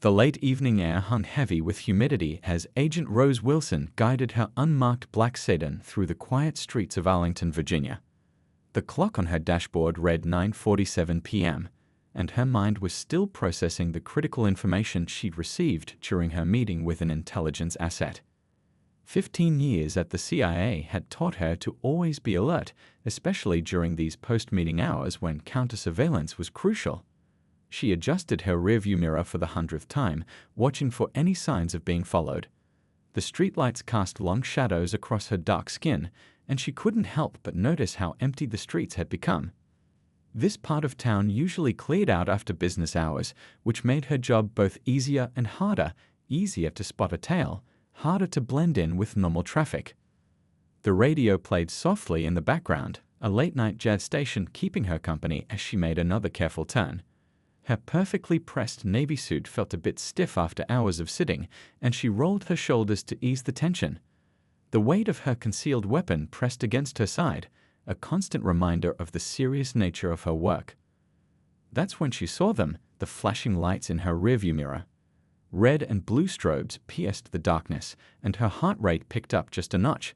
The late evening air hung heavy with humidity as Agent Rose Wilson guided her unmarked black sedan through the quiet streets of Arlington, Virginia. The clock on her dashboard read 9:47 p.m., and her mind was still processing the critical information she'd received during her meeting with an intelligence asset. 15 years at the CIA had taught her to always be alert, especially during these post-meeting hours when counter-surveillance was crucial. She adjusted her rearview mirror for the 100th time, watching for any signs of being followed. The streetlights cast long shadows across her dark skin, and she couldn't help but notice how empty the streets had become. This part of town usually cleared out after business hours, which made her job both easier and harder, easier to spot a tail, harder to blend in with normal traffic. The radio played softly in the background, a late-night jazz station keeping her company as she made another careful turn. Her perfectly pressed navy suit felt a bit stiff after hours of sitting, and she rolled her shoulders to ease the tension. The weight of her concealed weapon pressed against her side, a constant reminder of the serious nature of her work. That's when she saw them, the flashing lights in her rearview mirror. Red and blue strobes pierced the darkness, and her heart rate picked up just a notch.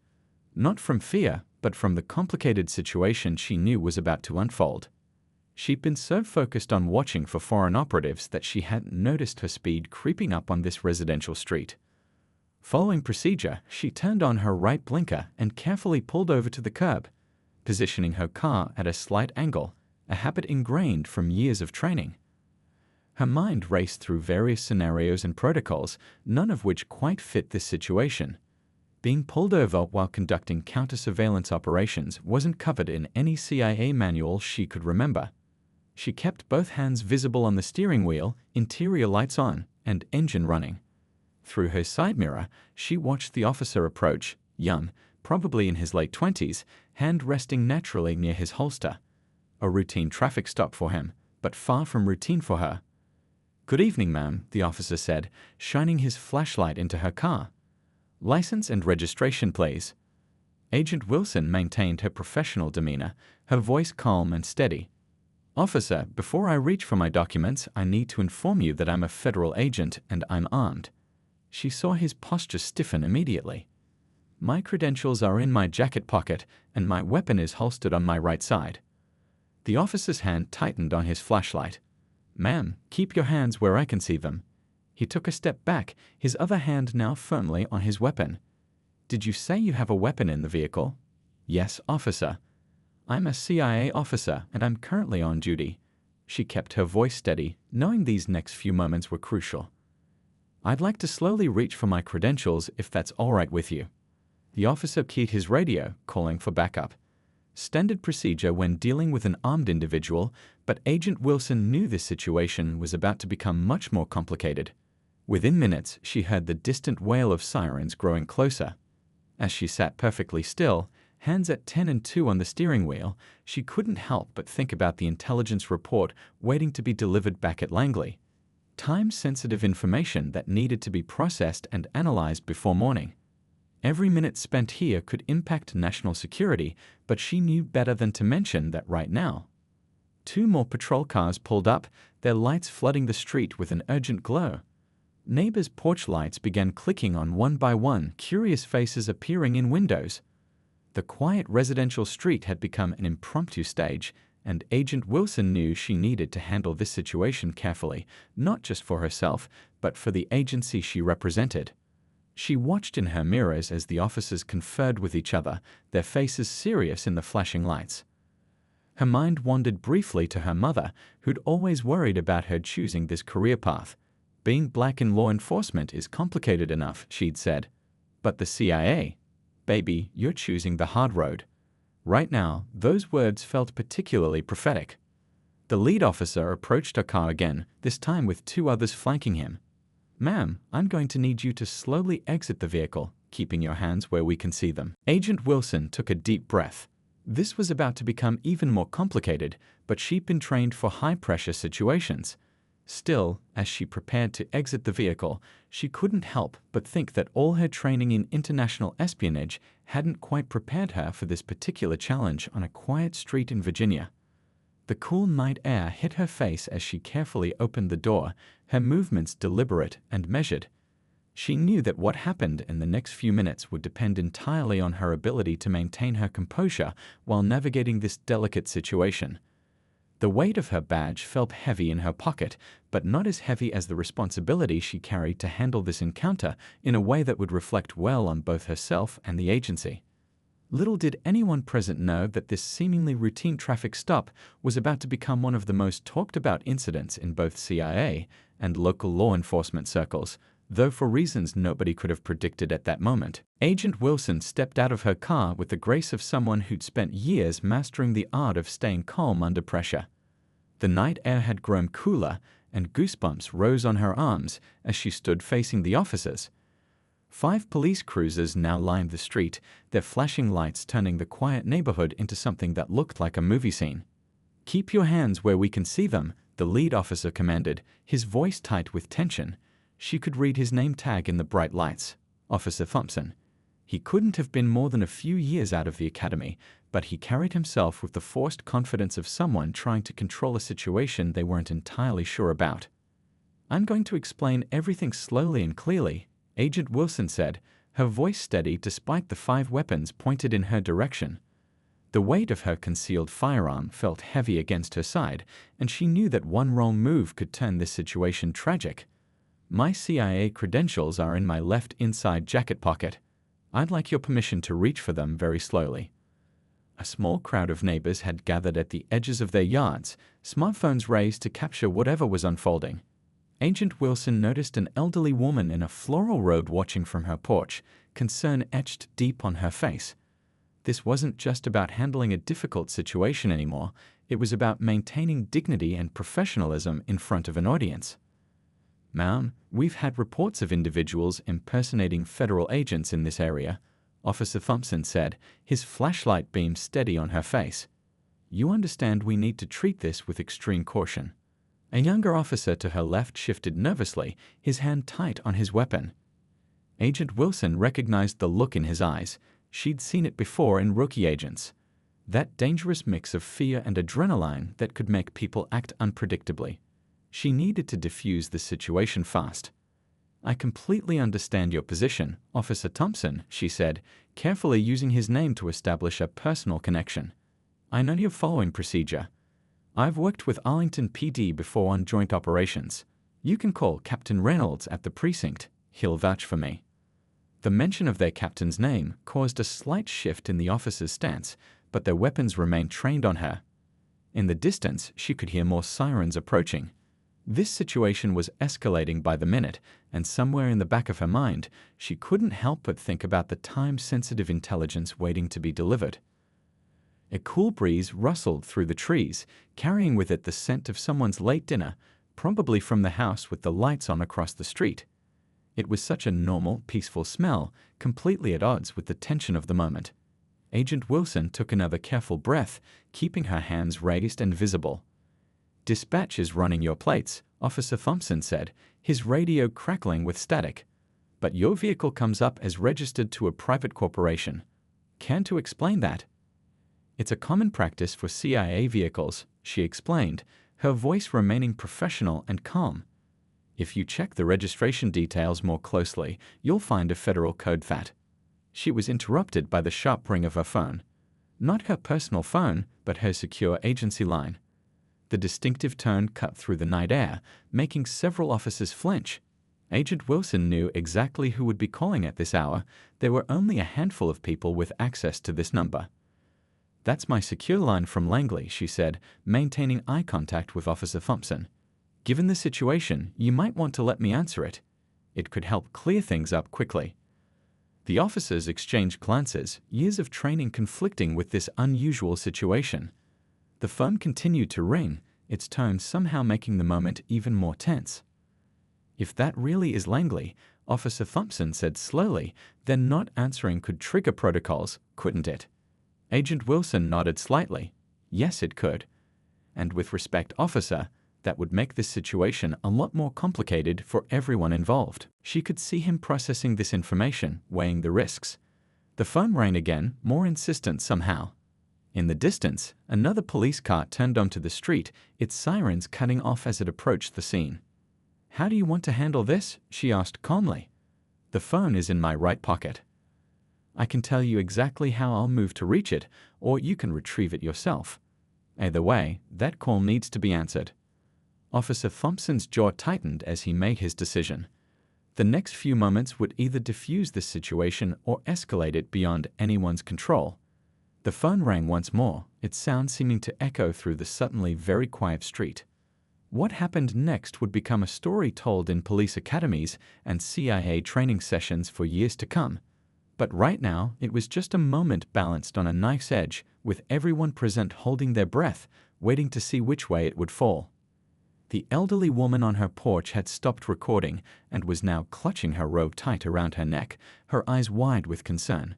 Not from fear, but from the complicated situation she knew was about to unfold. She'd been so focused on watching for foreign operatives that she hadn't noticed her speed creeping up on this residential street. Following procedure, she turned on her right blinker and carefully pulled over to the curb, positioning her car at a slight angle, a habit ingrained from years of training. Her mind raced through various scenarios and protocols, none of which quite fit this situation. Being pulled over while conducting counter-surveillance operations wasn't covered in any CIA manual she could remember. She kept both hands visible on the steering wheel, interior lights on, and engine running. Through her side mirror, she watched the officer approach, young, probably in his late 20s, hand resting naturally near his holster. A routine traffic stop for him, but far from routine for her. "Good evening, ma'am," the officer said, shining his flashlight into her car. "License and registration, please." Agent Wilson maintained her professional demeanor, her voice calm and steady. "Officer, before I reach for my documents, I need to inform you that I'm a federal agent and I'm armed." She saw his posture stiffen immediately. "My credentials are in my jacket pocket, and my weapon is holstered on my right side." The officer's hand tightened on his flashlight. "Ma'am, keep your hands where I can see them." He took a step back, his other hand now firmly on his weapon. "Did you say you have a weapon in the vehicle?" "Yes, officer." "I'm a CIA officer, and I'm currently on duty." She kept her voice steady, knowing these next few moments were crucial. "I'd like to slowly reach for my credentials if that's all right with you." The officer keyed his radio, calling for backup. Standard procedure when dealing with an armed individual, but Agent Wilson knew this situation was about to become much more complicated. Within minutes, she heard the distant wail of sirens growing closer. As she sat perfectly still, hands at 10 and 2 on the steering wheel, she couldn't help but think about the intelligence report waiting to be delivered back at Langley. Time-sensitive information that needed to be processed and analyzed before morning. Every minute spent here could impact national security, but she knew better than to mention that right now. 2 more patrol cars pulled up, their lights flooding the street with an urgent glow. Neighbors' porch lights began clicking on one by one, curious faces appearing in windows. The quiet residential street had become an impromptu stage, and Agent Wilson knew she needed to handle this situation carefully, not just for herself, but for the agency she represented. She watched in her mirrors as the officers conferred with each other, their faces serious in the flashing lights. Her mind wandered briefly to her mother, who'd always worried about her choosing this career path. "Being black in law enforcement is complicated enough," she'd said. "But the CIA? Baby, you're choosing the hard road." Right now, those words felt particularly prophetic. The lead officer approached her car again, this time with 2 others flanking him. "Ma'am, I'm going to need you to slowly exit the vehicle, keeping your hands where we can see them." Agent Wilson took a deep breath. This was about to become even more complicated, but she'd been trained for high-pressure situations. Still, as she prepared to exit the vehicle, she couldn't help but think that all her training in international espionage hadn't quite prepared her for this particular challenge on a quiet street in Virginia. The cool night air hit her face as she carefully opened the door, her movements deliberate and measured. She knew that what happened in the next few minutes would depend entirely on her ability to maintain her composure while navigating this delicate situation. The weight of her badge felt heavy in her pocket, but not as heavy as the responsibility she carried to handle this encounter in a way that would reflect well on both herself and the agency. Little did anyone present know that this seemingly routine traffic stop was about to become one of the most talked about incidents in both CIA and local law enforcement circles, though for reasons nobody could have predicted at that moment. Agent Wilson stepped out of her car with the grace of someone who'd spent years mastering the art of staying calm under pressure. The night air had grown cooler, and goosebumps rose on her arms as she stood facing the officers. 5 police cruisers now lined the street, their flashing lights turning the quiet neighborhood into something that looked like a movie scene. "Keep your hands where we can see them," the lead officer commanded, his voice tight with tension. She could read his name tag in the bright lights, Officer Thompson. He couldn't have been more than a few years out of the academy, but he carried himself with the forced confidence of someone trying to control a situation they weren't entirely sure about. "I'm going to explain everything slowly and clearly," Agent Wilson said, her voice steady despite the 5 weapons pointed in her direction. The weight of her concealed firearm felt heavy against her side, and she knew that one wrong move could turn this situation tragic. "My CIA credentials are in my left inside jacket pocket. I'd like your permission to reach for them very slowly." A small crowd of neighbors had gathered at the edges of their yards, smartphones raised to capture whatever was unfolding. Agent Wilson noticed an elderly woman in a floral robe watching from her porch, concern etched deep on her face. This wasn't just about handling a difficult situation anymore, it was about maintaining dignity and professionalism in front of an audience. "Ma'am, we've had reports of individuals impersonating federal agents in this area," Officer Thompson said, his flashlight beam steady on her face. "You understand we need to treat this with extreme caution." A younger officer to her left shifted nervously, his hand tight on his weapon. Agent Wilson recognized the look in his eyes. She'd seen it before in rookie agents. That dangerous mix of fear and adrenaline that could make people act unpredictably. She needed to defuse the situation fast. "I completely understand your position, Officer Thompson," she said, carefully using his name to establish a personal connection. "I know you're following procedure. I've worked with Arlington PD before on joint operations. You can call Captain Reynolds at the precinct. He'll vouch for me." The mention of their captain's name caused a slight shift in the officer's stance, but their weapons remained trained on her. In the distance, she could hear more sirens approaching. This situation was escalating by the minute, and somewhere in the back of her mind, she couldn't help but think about the time-sensitive intelligence waiting to be delivered. A cool breeze rustled through the trees, carrying with it the scent of someone's late dinner, probably from the house with the lights on across the street. It was such a normal, peaceful smell, completely at odds with the tension of the moment. Agent Wilson took another careful breath, keeping her hands raised and visible. "Dispatch is running your plates," Officer Thompson said, his radio crackling with static. "But your vehicle comes up as registered to a private corporation. Can to explain that?" "It's a common practice for CIA vehicles," she explained, her voice remaining professional and calm. "If you check the registration details more closely, you'll find a federal code FAT." She was interrupted by the sharp ring of her phone. Not her personal phone, but her secure agency line. The distinctive tone cut through the night air, making several officers flinch. Agent Wilson knew exactly who would be calling at this hour. There were only a handful of people with access to this number. "That's my secure line from Langley," she said, maintaining eye contact with Officer Thompson. "Given the situation, you might want to let me answer it. It could help clear things up quickly." The officers exchanged glances, years of training conflicting with this unusual situation. The phone continued to ring, its tone somehow making the moment even more tense. "If that really is Langley," Officer Thompson said slowly, "then not answering could trigger protocols, couldn't it?" Agent Wilson nodded slightly. "Yes, it could. And with respect, officer, that would make this situation a lot more complicated for everyone involved." She could see him processing this information, weighing the risks. The phone rang again, more insistent somehow. In the distance, another police car turned onto the street, its sirens cutting off as it approached the scene. "How do you want to handle this?" she asked calmly. "The phone is in my right pocket. I can tell you exactly how I'll move to reach it, or you can retrieve it yourself. Either way, that call needs to be answered." Officer Thompson's jaw tightened as he made his decision. The next few moments would either diffuse this situation or escalate it beyond anyone's control. The phone rang once more, its sound seeming to echo through the suddenly very quiet street. What happened next would become a story told in police academies and CIA training sessions for years to come. But right now, it was just a moment balanced on a knife's edge, with everyone present holding their breath, waiting to see which way it would fall. The elderly woman on her porch had stopped recording and was now clutching her robe tight around her neck, her eyes wide with concern.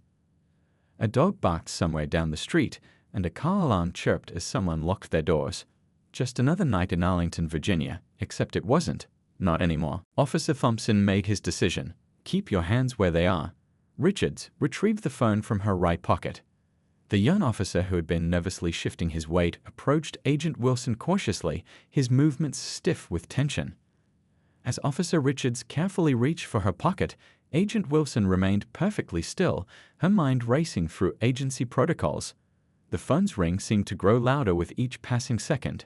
A dog barked somewhere down the street, and a car alarm chirped as someone locked their doors. Just another night in Arlington, Virginia, except it wasn't. Not anymore. Officer Thompson made his decision. Keep your hands where they are. Richards retrieved the phone from her right pocket. The young officer, who had been nervously shifting his weight, approached Agent Wilson cautiously, his movements stiff with tension. As Officer Richards carefully reached for her pocket, Agent Wilson remained perfectly still, her mind racing through agency protocols. The phone's ring seemed to grow louder with each passing second.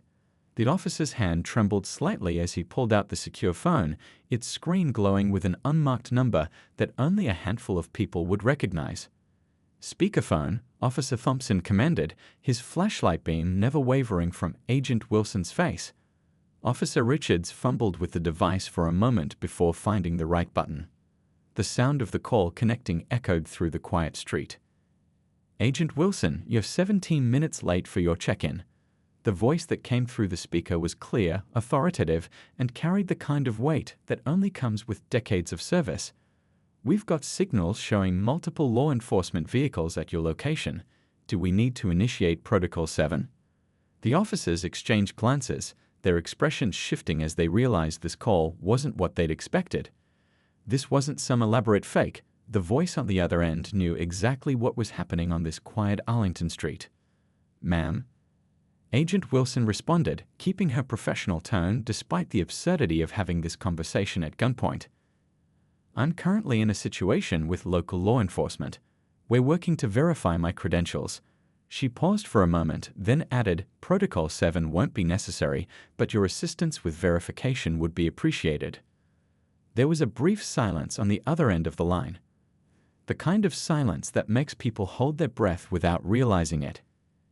The officer's hand trembled slightly as he pulled out the secure phone, its screen glowing with an unmarked number that only a handful of people would recognize. "Speakerphone," Officer Thompson commanded, his flashlight beam never wavering from Agent Wilson's face. Officer Richards fumbled with the device for a moment before finding the right button. The sound of the call connecting echoed through the quiet street. "Agent Wilson, you're 17 minutes late for your check-in." The voice that came through the speaker was clear, authoritative, and carried the kind of weight that only comes with decades of service. "We've got signals showing multiple law enforcement vehicles at your location. Do we need to initiate Protocol 7? The officers exchanged glances, their expressions shifting as they realized this call wasn't what they'd expected. This wasn't some elaborate fake. The voice on the other end knew exactly what was happening on this quiet Arlington street. "Ma'am?" Agent Wilson responded, keeping her professional tone despite the absurdity of having this conversation at gunpoint. "I'm currently in a situation with local law enforcement. We're working to verify my credentials." She paused for a moment, then added, "Protocol 7 won't be necessary, but your assistance with verification would be appreciated." There was a brief silence on the other end of the line. The kind of silence that makes people hold their breath without realizing it.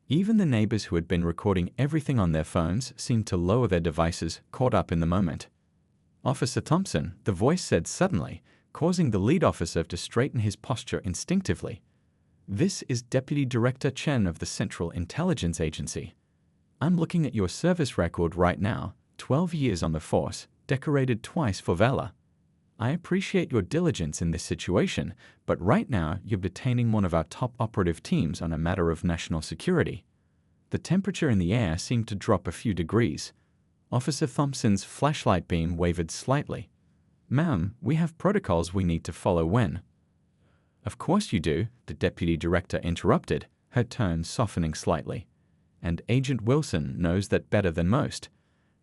Even the neighbors who had been recording everything on their phones seemed to lower their devices, caught up in the moment. "Officer Thompson," the voice said suddenly, causing the lead officer to straighten his posture instinctively. "This is Deputy Director Chen of the Central Intelligence Agency. I'm looking at your service record right now, 12 years on the force, decorated twice for valor. I appreciate your diligence in this situation, but right now you're detaining one of our top operative teams on a matter of national security." The temperature in the air seemed to drop a few degrees. Officer Thompson's flashlight beam wavered slightly. "Ma'am, we have protocols we need to follow when." "Of course you do," the deputy director interrupted, her tone softening slightly. "And Agent Wilson knows that better than most.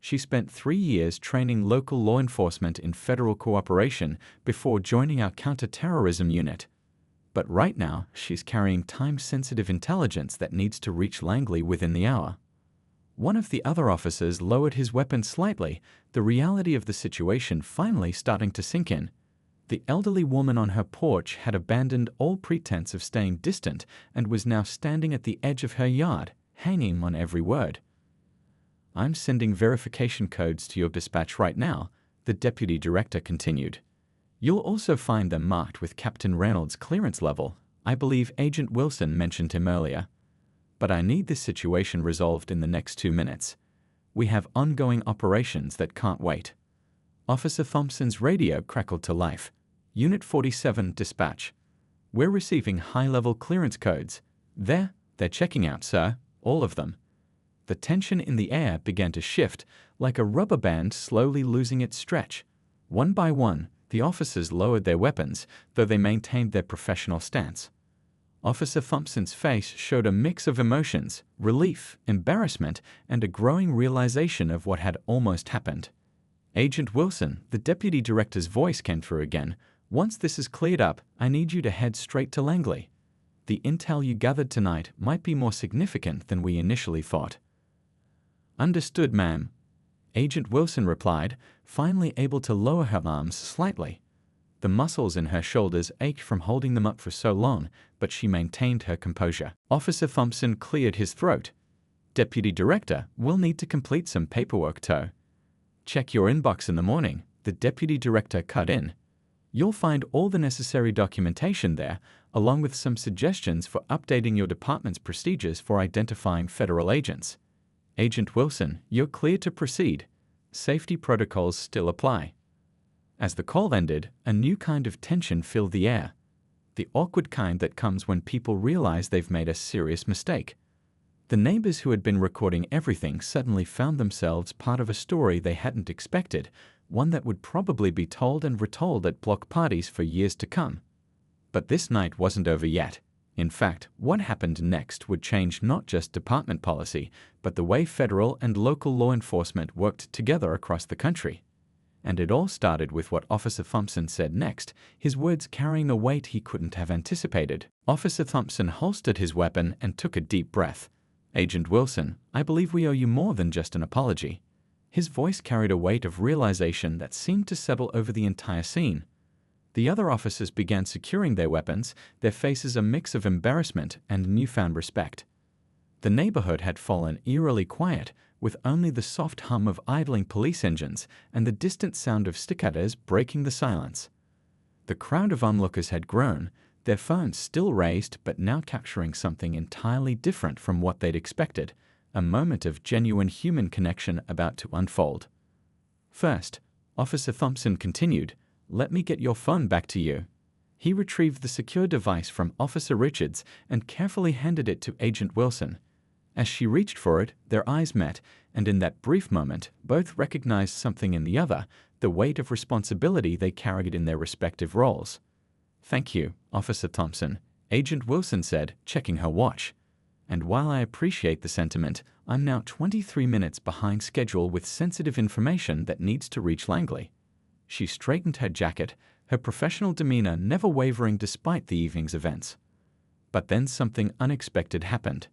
She spent 3 years training local law enforcement in federal cooperation before joining our counterterrorism unit. But right now, she's carrying time-sensitive intelligence that needs to reach Langley within the hour." One of the other officers lowered his weapon slightly, the reality of the situation finally starting to sink in. The elderly woman on her porch had abandoned all pretense of staying distant and was now standing at the edge of her yard, hanging on every word. "I'm sending verification codes to your dispatch right now," the deputy director continued. "You'll also find them marked with Captain Reynolds' clearance level. I believe Agent Wilson mentioned him earlier. But I need this situation resolved in the next 2 minutes. We have ongoing operations that can't wait." Officer Thompson's radio crackled to life. "Unit 47 dispatch. We're receiving high-level clearance codes. They're checking out, sir. All of them." The tension in the air began to shift, like a rubber band slowly losing its stretch. One by one, the officers lowered their weapons, though they maintained their professional stance. Officer Thompson's face showed a mix of emotions: relief, embarrassment, and a growing realization of what had almost happened. "Agent Wilson," the deputy director's voice came through again. "Once this is cleared up, I need you to head straight to Langley. The intel you gathered tonight might be more significant than we initially thought." "Understood, ma'am," Agent Wilson replied, finally able to lower her arms slightly. The muscles in her shoulders ached from holding them up for so long, but she maintained her composure. Officer Thompson cleared his throat. "Deputy Director, we'll need to complete some paperwork too." "Check your inbox in the morning," the Deputy Director cut in. "You'll find all the necessary documentation there, along with some suggestions for updating your department's procedures for identifying federal agents. Agent Wilson, you're clear to proceed. Safety protocols still apply." As the call ended, a new kind of tension filled the air. The awkward kind that comes when people realize they've made a serious mistake. The neighbors who had been recording everything suddenly found themselves part of a story they hadn't expected, one that would probably be told and retold at block parties for years to come. But this night wasn't over yet. In fact, what happened next would change not just department policy, but the way federal and local law enforcement worked together across the country. And it all started with what Officer Thompson said next, his words carrying a weight he couldn't have anticipated. Officer Thompson holstered his weapon and took a deep breath. "Agent Wilson, I believe we owe you more than just an apology." His voice carried a weight of realization that seemed to settle over the entire scene. The other officers began securing their weapons, their faces a mix of embarrassment and newfound respect. The neighborhood had fallen eerily quiet, with only the soft hum of idling police engines and the distant sound of staccatos breaking the silence. The crowd of onlookers had grown, their phones still raised but now capturing something entirely different from what they'd expected, a moment of genuine human connection about to unfold. "First," Officer Thompson continued, "let me get your phone back to you." He retrieved the secure device from Officer Richards and carefully handed it to Agent Wilson. As she reached for it, their eyes met, and in that brief moment, both recognized something in the other, the weight of responsibility they carried in their respective roles. "Thank you, Officer Thompson," Agent Wilson said, checking her watch. "And while I appreciate the sentiment, I'm now 23 minutes behind schedule with sensitive information that needs to reach Langley." She straightened her jacket, her professional demeanor never wavering despite the evening's events. But then something unexpected happened.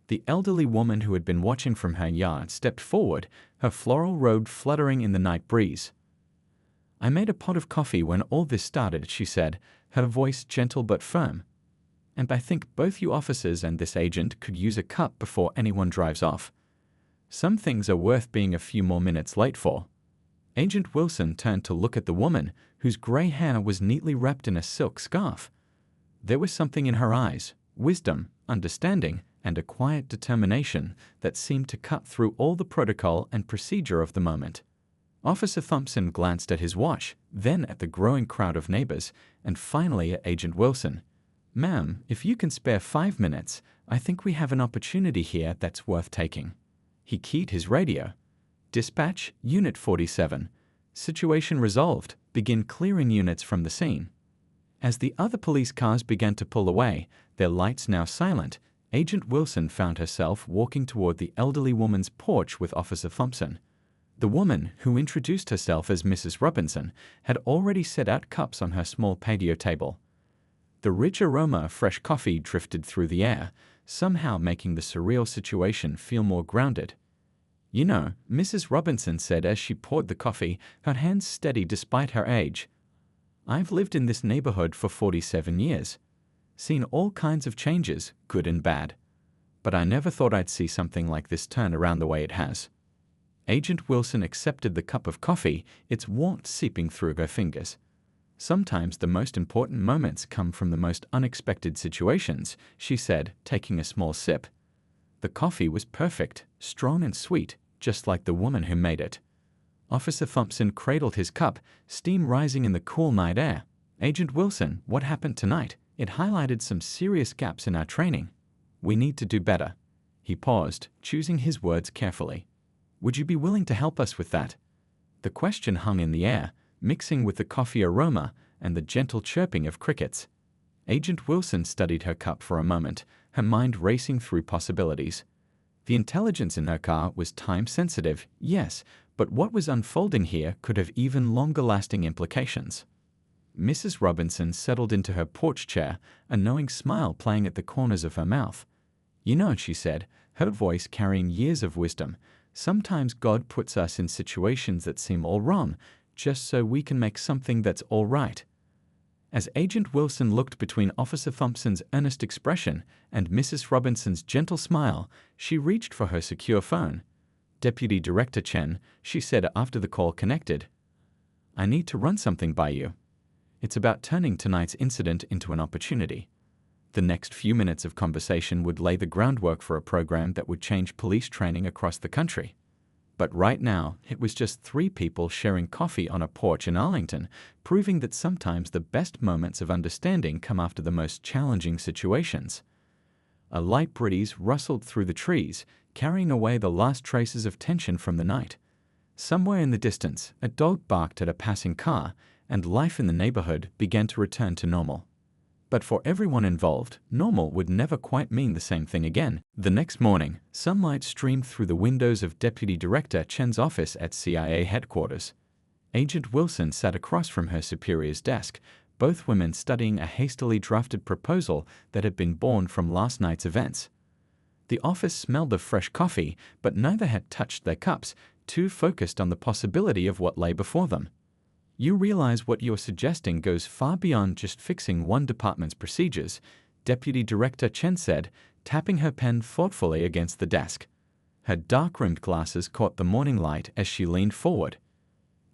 The elderly woman who had been watching from her yard stepped forward, her floral robe fluttering in the night breeze. "I made a pot of coffee when all this started," she said, her voice gentle but firm. "And I think both you officers and this agent could use a cup before anyone drives off. Some things are worth being a few more minutes late for." Agent Wilson turned to look at the woman, whose gray hair was neatly wrapped in a silk scarf. There was something in her eyes, wisdom, understanding, and a quiet determination that seemed to cut through all the protocol and procedure of the moment. Officer Thompson glanced at his watch, then at the growing crowd of neighbors, and finally at Agent Wilson. "Ma'am, if you can spare 5 minutes, I think we have an opportunity here that's worth taking." He keyed his radio. "Dispatch, Unit 47. Situation resolved. Begin clearing units from the scene." As the other police cars began to pull away, their lights now silent, Agent Wilson found herself walking toward the elderly woman's porch with Officer Thompson. The woman, who introduced herself as Mrs. Robinson, had already set out cups on her small patio table. The rich aroma of fresh coffee drifted through the air, somehow making the surreal situation feel more grounded. "You know," Mrs. Robinson said as she poured the coffee, her hands steady despite her age, "I've lived in this neighborhood for 47 years. Seen all kinds of changes, good and bad. But I never thought I'd see something like this turn around the way it has." Agent Wilson accepted the cup of coffee, its warmth seeping through her fingers. "Sometimes the most important moments come from the most unexpected situations," she said, taking a small sip. The coffee was perfect, strong and sweet, just like the woman who made it. Officer Thompson cradled his cup, steam rising in the cool night air. "Agent Wilson, what happened tonight? It highlighted some serious gaps in our training. We need to do better." He paused, choosing his words carefully. "Would you be willing to help us with that?" The question hung in the air, mixing with the coffee aroma and the gentle chirping of crickets. Agent Wilson studied her cup for a moment, her mind racing through possibilities. The intelligence in her car was time-sensitive, yes, but what was unfolding here could have even longer-lasting implications. Mrs. Robinson settled into her porch chair, a knowing smile playing at the corners of her mouth. "You know," she said, her voice carrying years of wisdom, "sometimes God puts us in situations that seem all wrong, just so we can make something that's all right." As Agent Wilson looked between Officer Thompson's earnest expression and Mrs. Robinson's gentle smile, she reached for her secure phone. "Deputy Director Chen," she said after the call connected, "I need to run something by you. It's about turning tonight's incident into an opportunity." The next few minutes of conversation would lay the groundwork for a program that would change police training across the country. But right now, it was just three people sharing coffee on a porch in Arlington, proving that sometimes the best moments of understanding come after the most challenging situations. A light breeze rustled through the trees, carrying away the last traces of tension from the night. Somewhere in the distance, a dog barked at a passing car, and life in the neighborhood began to return to normal. But for everyone involved, normal would never quite mean the same thing again. The next morning, sunlight streamed through the windows of Deputy Director Chen's office at CIA headquarters. Agent Wilson sat across from her superior's desk, both women studying a hastily drafted proposal that had been born from last night's events. The office smelled of fresh coffee, but neither had touched their cups, too focused on the possibility of what lay before them. "You realize what you're suggesting goes far beyond just fixing one department's procedures," Deputy Director Chen said, tapping her pen thoughtfully against the desk. Her dark-rimmed glasses caught the morning light as she leaned forward.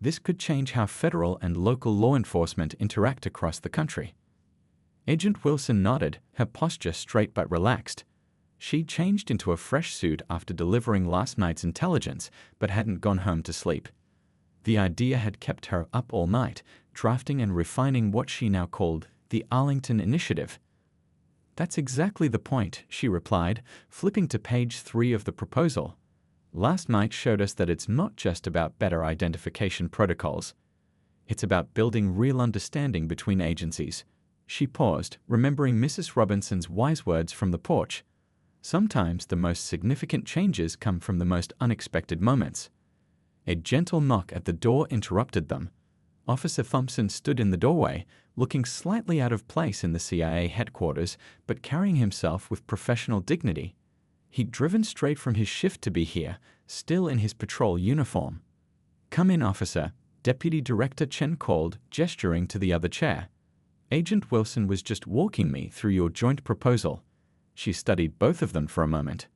"This could change how federal and local law enforcement interact across the country." Agent Wilson nodded, her posture straight but relaxed. She'd changed into a fresh suit after delivering last night's intelligence, but hadn't gone home to sleep. The idea had kept her up all night, drafting and refining what she now called the Arlington Initiative. "That's exactly the point," she replied, flipping to page 3 of the proposal. "Last night showed us that it's not just about better identification protocols. It's about building real understanding between agencies." She paused, remembering Mrs. Robinson's wise words from the porch. "Sometimes the most significant changes come from the most unexpected moments." A gentle knock at the door interrupted them. Officer Thompson stood in the doorway, looking slightly out of place in the CIA headquarters, but carrying himself with professional dignity. He'd driven straight from his shift to be here, still in his patrol uniform. "Come in, officer," Deputy Director Chen called, gesturing to the other chair. "Agent Wilson was just walking me through your joint proposal." She studied both of them for a moment.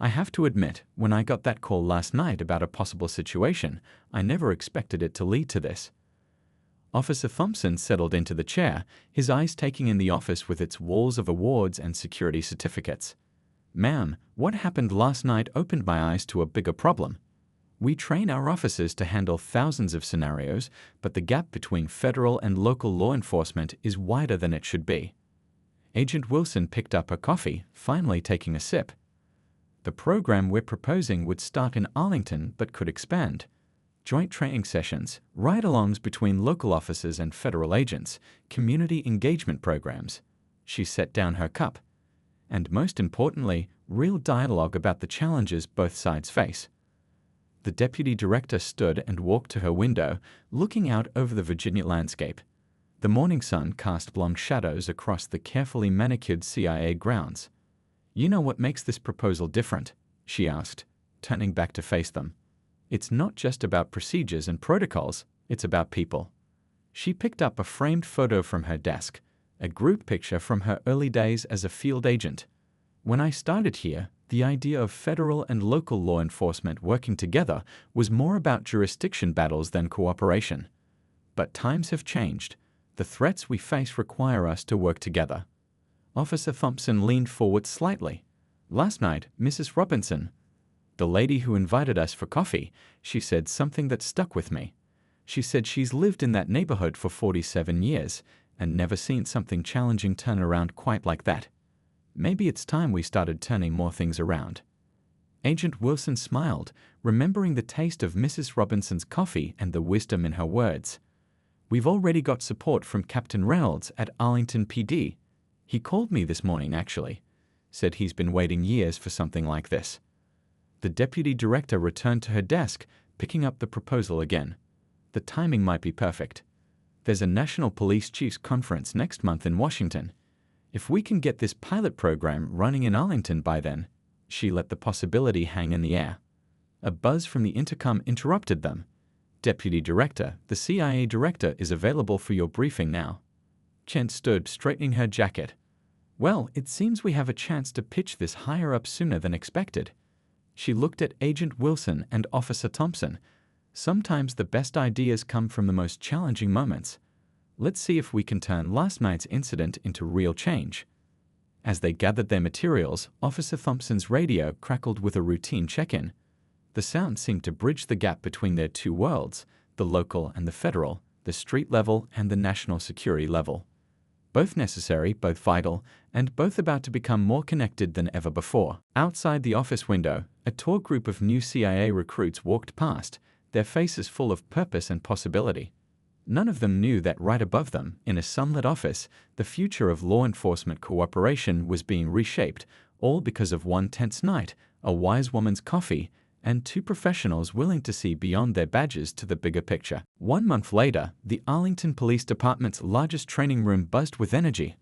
"I have to admit, when I got that call last night about a possible situation, I never expected it to lead to this." Officer Thompson settled into the chair, his eyes taking in the office with its walls of awards and security certificates. "Ma'am, what happened last night opened my eyes to a bigger problem. We train our officers to handle thousands of scenarios, but the gap between federal and local law enforcement is wider than it should be." Agent Wilson picked up her coffee, finally taking a sip. "The program we're proposing would start in Arlington but could expand. Joint training sessions, ride-alongs between local officers and federal agents, community engagement programs." She set down her cup. "And most importantly, real dialogue about the challenges both sides face." The deputy director stood and walked to her window, looking out over the Virginia landscape. The morning sun cast long shadows across the carefully manicured CIA grounds. "You know what makes this proposal different?" she asked, turning back to face them. "It's not just about procedures and protocols, it's about people." She picked up a framed photo from her desk, a group picture from her early days as a field agent. "When I started here, the idea of federal and local law enforcement working together was more about jurisdiction battles than cooperation. But times have changed. The threats we face require us to work together." Officer Thompson leaned forward slightly. "Last night, Mrs. Robinson, the lady who invited us for coffee," she said something that stuck with me. She said she's lived in that neighborhood for 47 years and never seen something challenging turn around quite like that. Maybe it's time we started turning more things around." Agent Wilson smiled, remembering the taste of Mrs. Robinson's coffee and the wisdom in her words. We've already got support from Captain Reynolds at Arlington PD. He called me this morning, actually. Said he's been waiting years for something like this. The deputy director returned to her desk, picking up the proposal again. The timing might be perfect. There's a National Police Chiefs Conference next month in Washington. If we can get this pilot program running in Arlington by then. She let the possibility hang in the air. A buzz from the intercom interrupted them. Deputy Director, the CIA Director is available for your briefing now. Chen stood, straightening her jacket. Well, it seems we have a chance to pitch this higher up sooner than expected. She looked at Agent Wilson and Officer Thompson. Sometimes the best ideas come from the most challenging moments. Let's see if we can turn last night's incident into real change. As they gathered their materials, Officer Thompson's radio crackled with a routine check-in. The sound seemed to bridge the gap between their two worlds, the local and the federal, the street level and the national security level. Both necessary, both vital, and both about to become more connected than ever before. Outside the office window, a tall group of new CIA recruits walked past, their faces full of purpose and possibility. None of them knew that right above them, in a sunlit office, the future of law enforcement cooperation was being reshaped, all because of one tense night, a wise woman's coffee, and two professionals willing to see beyond their badges to the bigger picture. 1 month later, the Arlington Police Department's largest training room buzzed with energy.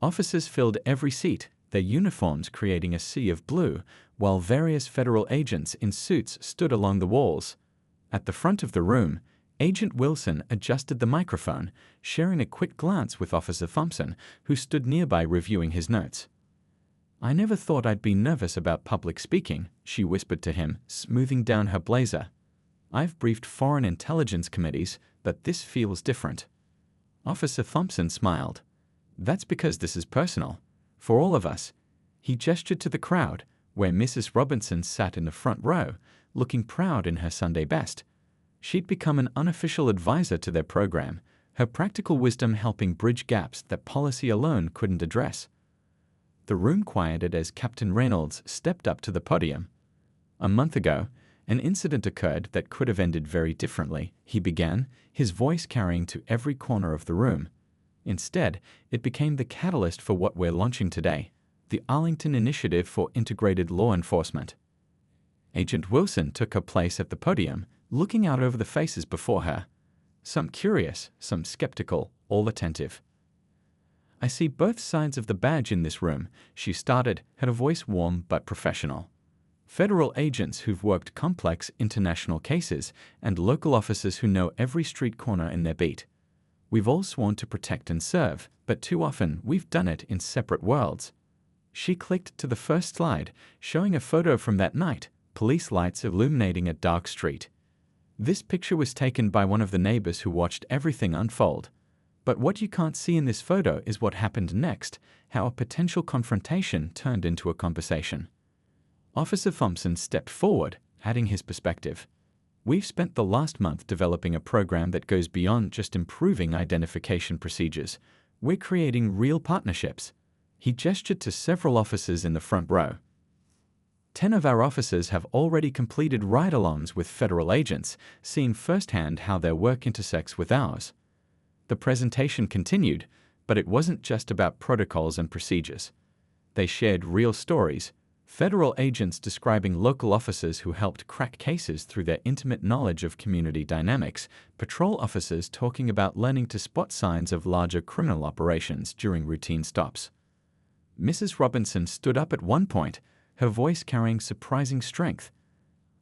Officers filled every seat, their uniforms creating a sea of blue, while various federal agents in suits stood along the walls. At the front of the room, Agent Wilson adjusted the microphone, sharing a quick glance with Officer Thompson, who stood nearby reviewing his notes. I never thought I'd be nervous about public speaking, she whispered to him, smoothing down her blazer. I've briefed foreign intelligence committees, but this feels different. Officer Thompson smiled. That's because this is personal. For all of us. He gestured to the crowd, where Mrs. Robinson sat in the front row, looking proud in her Sunday best. She'd become an unofficial advisor to their program, her practical wisdom helping bridge gaps that policy alone couldn't address. The room quieted as Captain Reynolds stepped up to the podium. A month ago, an incident occurred that could have ended very differently, he began, his voice carrying to every corner of the room. Instead, it became the catalyst for what we're launching today, the Arlington Initiative for Integrated Law Enforcement. Agent Wilson took her place at the podium, looking out over the faces before her. Some curious, some skeptical, all attentive. I see both sides of the badge in this room, she started, her voice warm but professional. Federal agents who've worked complex international cases and local officers who know every street corner in their beat. We've all sworn to protect and serve, but too often we've done it in separate worlds. She clicked to the first slide, showing a photo from that night, police lights illuminating a dark street. This picture was taken by one of the neighbors who watched everything unfold. But what you can't see in this photo is what happened next, how a potential confrontation turned into a conversation. Officer Thompson stepped forward, adding his perspective. We've spent the last month developing a program that goes beyond just improving identification procedures. We're creating real partnerships. He gestured to several officers in the front row. 10 of our officers have already completed ride-alongs with federal agents, seeing firsthand how their work intersects with ours. The presentation continued, but it wasn't just about protocols and procedures. They shared real stories, federal agents describing local officers who helped crack cases through their intimate knowledge of community dynamics, patrol officers talking about learning to spot signs of larger criminal operations during routine stops. Mrs. Robinson stood up at one point, her voice carrying surprising strength.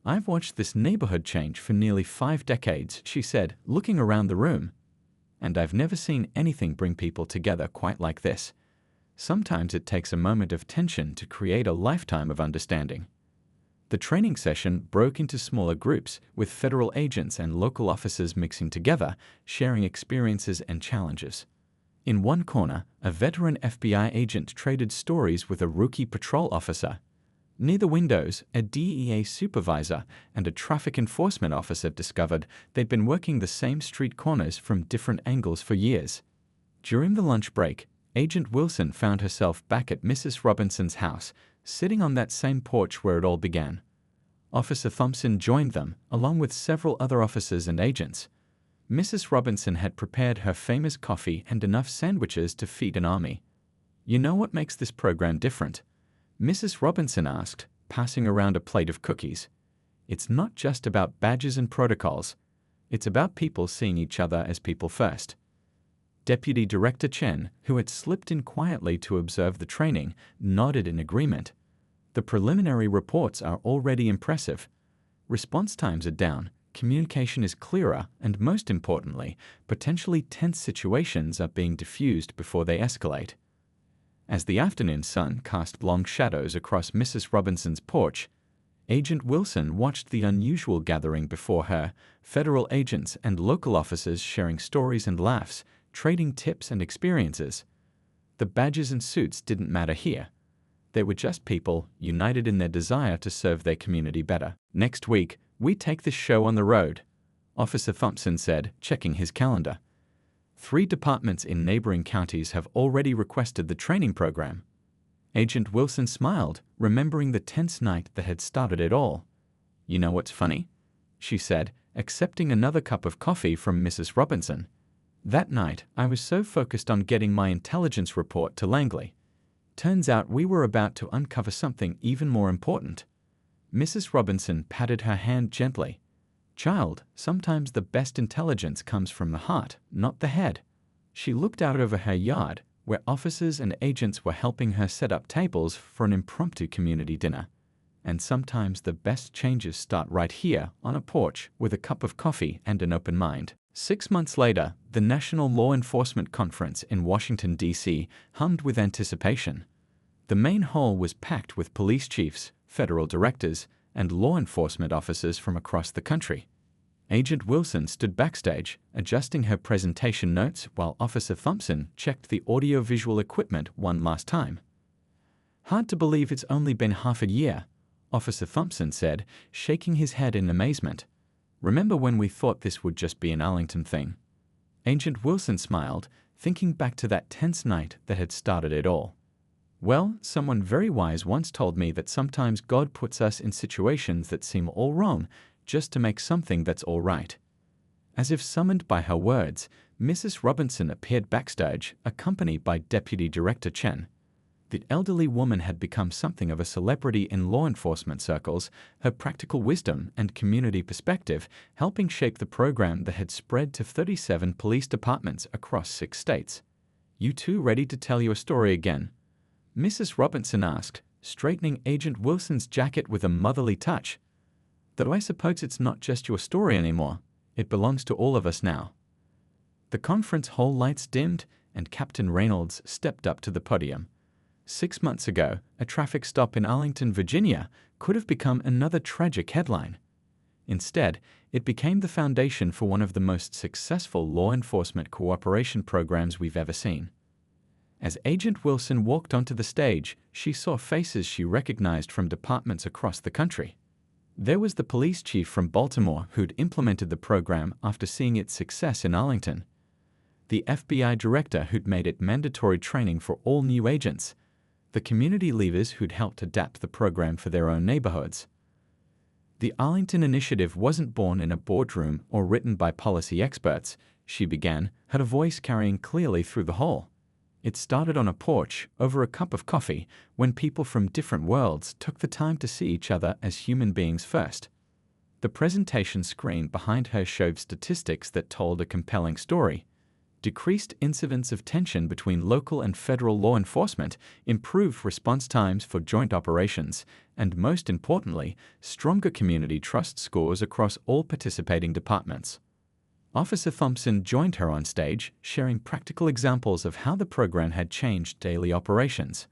I've watched this neighborhood change for nearly 5 decades, she said, looking around the room. And I've never seen anything bring people together quite like this. Sometimes it takes a moment of tension to create a lifetime of understanding. The training session broke into smaller groups, with federal agents and local officers mixing together, sharing experiences and challenges. In one corner, a veteran FBI agent traded stories with a rookie patrol officer. Near the windows, a DEA supervisor and a traffic enforcement officer discovered they'd been working the same street corners from different angles for years. During the lunch break, Agent Wilson found herself back at Mrs. Robinson's house, sitting on that same porch where it all began. Officer Thompson joined them, along with several other officers and agents. Mrs. Robinson had prepared her famous coffee and enough sandwiches to feed an army. "You know what makes this program different?" Mrs. Robinson asked, passing around a plate of cookies. "It's not just about badges and protocols. It's about people seeing each other as people first." Deputy Director Chen, who had slipped in quietly to observe the training, nodded in agreement. "The preliminary reports are already impressive. Response times are down, communication is clearer, and most importantly, potentially tense situations are being diffused before they escalate." As the afternoon sun cast long shadows across Mrs. Robinson's porch, Agent Wilson watched the unusual gathering before her, federal agents and local officers sharing stories and laughs, trading tips and experiences. The badges and suits didn't matter here. They were just people, united in their desire to serve their community better. "Next week, we take this show on the road," Officer Thompson said, checking his calendar. 3 departments in neighboring counties have already requested the training program. Agent Wilson smiled, remembering the tense night that had started it all. "You know what's funny?" she said, accepting another cup of coffee from Mrs. Robinson. "That night, I was so focused on getting my intelligence report to Langley. Turns out we were about to uncover something even more important." Mrs. Robinson patted her hand gently. "Child, sometimes the best intelligence comes from the heart, not the head." She looked out over her yard, where officers and agents were helping her set up tables for an impromptu community dinner. "And sometimes the best changes start right here, on a porch, with a cup of coffee and an open mind." 6 months later, the National Law Enforcement Conference in Washington, D.C., hummed with anticipation. The main hall was packed with police chiefs, federal directors, and law enforcement officers from across the country. Agent Wilson stood backstage, adjusting her presentation notes while Officer Thompson checked the audio-visual equipment one last time. "Hard to believe it's only been half a year," Officer Thompson said, shaking his head in amazement. "Remember when we thought this would just be an Arlington thing?" Agent Wilson smiled, thinking back to that tense night that had started it all. "Well, someone very wise once told me that sometimes God puts us in situations that seem all wrong just to make something that's all right." As if summoned by her words, Mrs. Robinson appeared backstage, accompanied by Deputy Director Chen. The elderly woman had become something of a celebrity in law enforcement circles, her practical wisdom and community perspective helping shape the program that had spread to 37 police departments across 6 states. "You two ready to tell your story again?" Mrs. Robinson asked, straightening Agent Wilson's jacket with a motherly touch. "Though I suppose it's not just your story anymore. It belongs to all of us now." The conference hall lights dimmed, and Captain Reynolds stepped up to the podium. 6 months ago, a traffic stop in Arlington, Virginia, could have become another tragic headline. Instead, it became the foundation for one of the most successful law enforcement cooperation programs we've ever seen. As Agent Wilson walked onto the stage, she saw faces she recognized from departments across the country. There was the police chief from Baltimore who'd implemented the program after seeing its success in Arlington, the FBI director who'd made it mandatory training for all new agents, the community leaders who'd helped adapt the program for their own neighborhoods. "The Arlington Initiative wasn't born in a boardroom or written by policy experts," she began, her voice carrying clearly through the hall. "It started on a porch, over a cup of coffee, when people from different worlds took the time to see each other as human beings first." The presentation screen behind her showed statistics that told a compelling story. Decreased incidents of tension between local and federal law enforcement, improved response times for joint operations, and most importantly, stronger community trust scores across all participating departments. Officer Thompson joined her on stage, sharing practical examples of how the program had changed daily operations.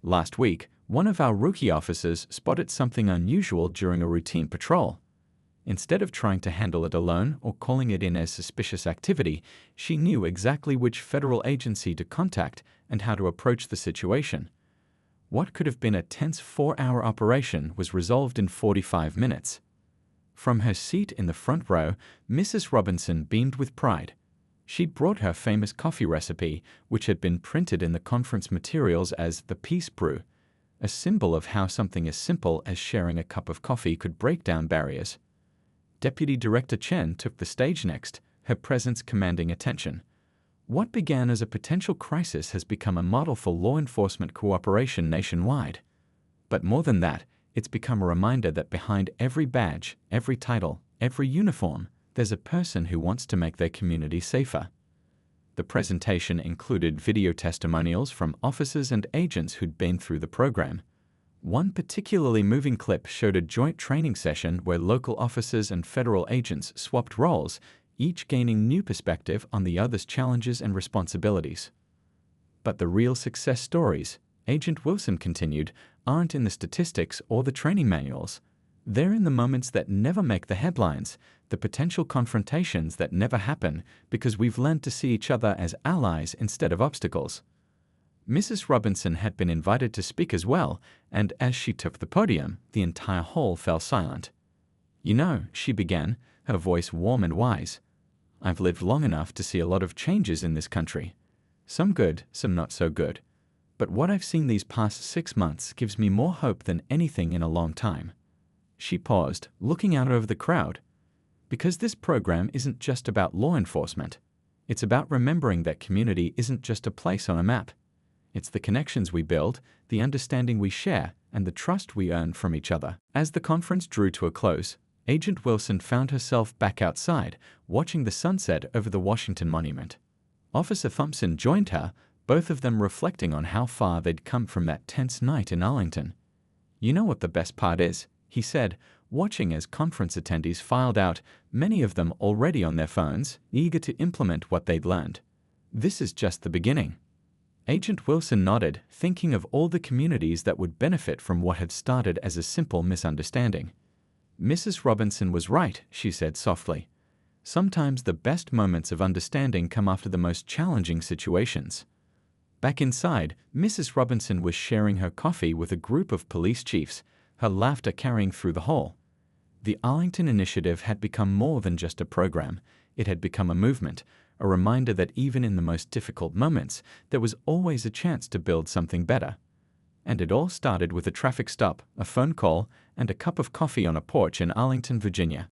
"Last week, one of our rookie officers spotted something unusual during a routine patrol. Instead of trying to handle it alone or calling it in as suspicious activity, she knew exactly which federal agency to contact and how to approach the situation. What could have been a tense 4-hour operation was resolved in 45 minutes. From her seat in the front row, Mrs. Robinson beamed with pride. She'd brought her famous coffee recipe, which had been printed in the conference materials as the Peace Brew, a symbol of how something as simple as sharing a cup of coffee could break down barriers. Deputy Director Chen took the stage next, her presence commanding attention. What began as a potential crisis has become a model for law enforcement cooperation nationwide. But more than that, it's become a reminder that behind every badge, every title, every uniform, there's a person who wants to make their community safer. The presentation included video testimonials from officers and agents who'd been through the program. One particularly moving clip showed a joint training session where local officers and federal agents swapped roles, each gaining new perspective on the other's challenges and responsibilities. But the real success stories, Agent Wilson continued, aren't in the statistics or the training manuals. They're in the moments that never make the headlines, the potential confrontations that never happen because we've learned to see each other as allies instead of obstacles. Mrs. Robinson had been invited to speak as well, and as she took the podium, the entire hall fell silent. "You know," she began, her voice warm and wise, "I've lived long enough to see a lot of changes in this country. Some good, some not so good. But what I've seen these past 6 months gives me more hope than anything in a long time." She paused, looking out over the crowd. Because this program isn't just about law enforcement. It's about remembering that community isn't just a place on a map. It's the connections we build, the understanding we share, and the trust we earn from each other. As the conference drew to a close, Agent Wilson found herself back outside, watching the sunset over the Washington Monument. Officer Thompson joined her, both of them reflecting on how far they'd come from that tense night in Arlington. "You know what the best part is?" he said, watching as conference attendees filed out, many of them already on their phones, eager to implement what they'd learned. "This is just the beginning." Agent Wilson nodded, thinking of all the communities that would benefit from what had started as a simple misunderstanding. "Mrs. Robinson was right," she said softly. "Sometimes the best moments of understanding come after the most challenging situations." Back inside, Mrs. Robinson was sharing her coffee with a group of police chiefs, her laughter carrying through the hall. The Arlington Initiative had become more than just a program. It had become a movement, a reminder that even in the most difficult moments, there was always a chance to build something better. And it all started with a traffic stop, a phone call, and a cup of coffee on a porch in Arlington, Virginia.